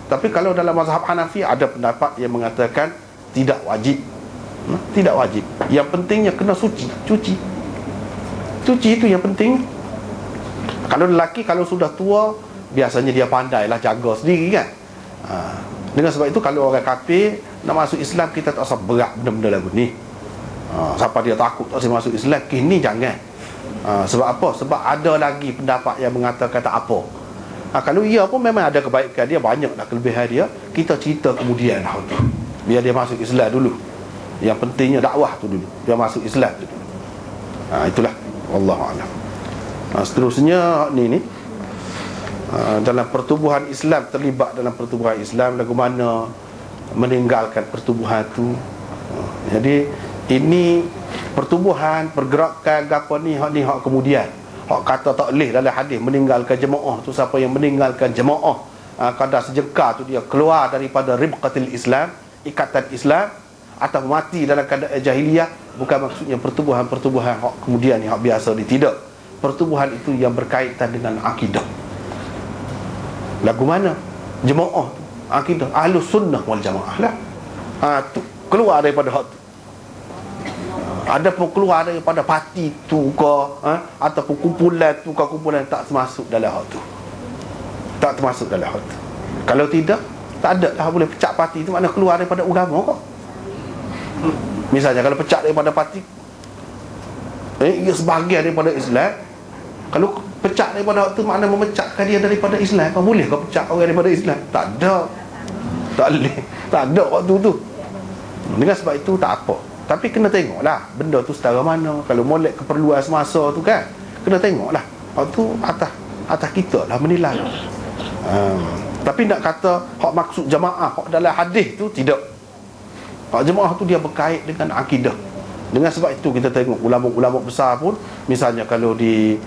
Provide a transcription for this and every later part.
Tapi kalau dalam mazhab Hanafi ada pendapat yang mengatakan tidak wajib. Tidak wajib. Yang pentingnya kena suci, cuci itu yang penting. Kalau lelaki kalau sudah tua, biasanya dia pandailah jaga sendiri kan. Dengan sebab itu kalau orang kafir nak masuk Islam, kita tak usah berat benda-benda lagu ni. Siapa dia takut tak usah masuk Islam, kini jangan. Sebab apa? Sebab ada lagi pendapat yang mengatakan tak apa. Kalau ia pun memang ada kebaikan dia, banyak dah kelebihan dia, kita cerita kemudian lah tu. Biar dia masuk Islam dulu. Yang pentingnya dakwah tu dulu, dia masuk Islam tu dulu. Itulah, wallahu a'lam. Seterusnya ni dalam pertubuhan Islam, terlibat dalam pertubuhan Islam, bagaimana meninggalkan pertubuhan tu. Jadi ini pertubuhan, pergerakan apa ni hak kemudian. Hak kata tak boleh dalam hadis meninggalkan jemaah tu, siapa yang meninggalkan jemaah kadar sejengkal tu dia keluar daripada ribqatil Islam, ikatan Islam, atau mati dalam keadaan jahiliyah. Bukan maksudnya pertubuhan hak kemudian ni hak biasa ni, tidak. Pertubuhan itu yang berkaitan dengan akidah. Lagu mana? Jemaah tu, akidah Ahlus Sunnah wal Jamaah lah. Tu keluar daripada hak tu. Ada pun keluar daripada parti tu ke, ataupun kumpulan tu ke, kumpulan tak termasuk dalam hak tu. Tak termasuk dalam hak tu. Kalau tidak, tak ada dah boleh pecah parti tu, makna keluar daripada agama kok. Misalnya kalau pecah daripada parti, ia sebahagian daripada Islam. Kalau pecah daripada hak tu, makna memecahkan dia daripada Islam. Kau boleh kau pecah orang daripada Islam? Tak ada. Tak boleh. Tak ada waktu tu. Dengan sebab itu tak apa. Tapi kena tengoklah benda tu setara mana. Kalau molek keperluan semasa tu kan, kena tengoklah. Hak tu atas kita lah menilai. Tapi nak kata hak maksud jamaah, hak dalam hadis tu tidak. Hak jemaah tu dia berkait dengan akidah. Dengan sebab itu kita tengok ulama-ulama besar pun, misalnya kalau di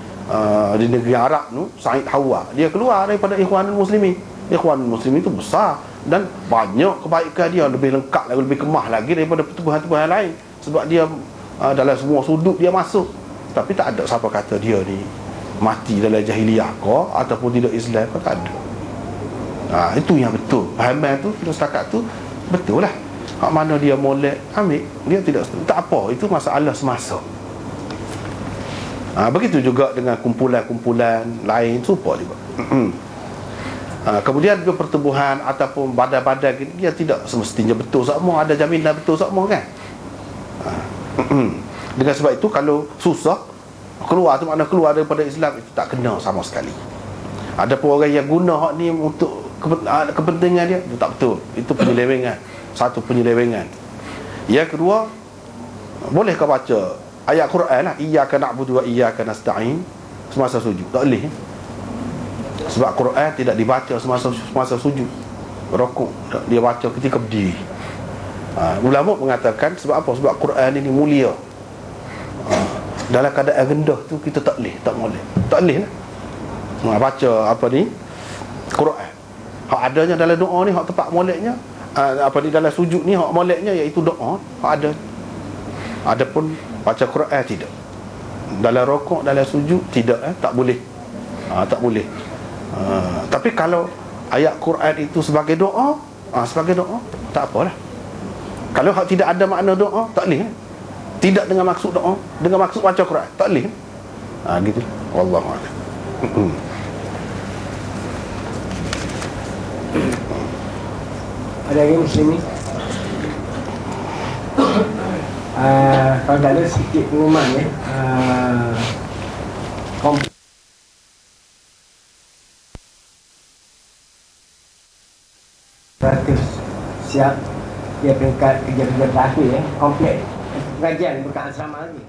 negeri Arab tu, Said Hawa, dia keluar daripada Ikhwanul Muslimin. Ikhwanul Muslimin itu besar dan banyak kebaikan dia, lebih lengkap lagi, lebih kemah lagi daripada pertubuhan-pertubuhan lain. Sebab dia dalam semua sudut dia masuk. Tapi tak ada siapa kata dia ni mati dalam jahiliyah ke ataupun tidak Islam ke, tak ada. Itu yang betul. Pahaman tu, kita setakat tu betul lah. Hak mana dia molek, ambil. Dia tidak, tak apa. Itu masalah semasa. Begitu juga dengan kumpulan-kumpulan lain, serupa juga. Kemudian juga pertubuhan ataupun badan-badan dia tidak semestinya betul semua, ada jaminan betul semua kan. Dengan sebab itu kalau susah keluar tu, makna keluar daripada Islam, itu tak kena sama sekali. Ada pun orang yang guna hak ni untuk kepentingan dia, itu tak betul. Itu penyelewengan. Satu penyelewengan. Yang kedua, boleh kau baca ayat Quran lah, iyyaka na'budu wa iyyaka nasta'in semasa sujud? Tak boleh. Sebab Quran tidak dibaca semasa sujud, rukuk, dia baca ketika berdiri. Ulama mengatakan sebab apa? Sebab Quran ini mulia. Dalam keadaan rendah tu kita tak boleh, tak boleh lah baca apa ni Quran. Hak adanya dalam doa ni, hak tempat moleknya di dalam sujud ni, hak moleknya iaitu doa, hak ada. Adapun baca Quran tidak. Dalam rukuk, dalam sujud tidak, tak boleh. Tak boleh. Tapi kalau ayat Quran itu sebagai doa, tak apalah. Kalau hak tidak ada makna doa, tak boleh. Tidak dengan maksud doa, dengan maksud baca Quran, tak boleh. Gitu. Wallahu a'lam. Ada lagi Muslim ni? Kalau tak ada sikit pengumuman ya. Siap dia peringkat kerja-kerja terakhir ya, komplek pengajian bukan asrama lagi.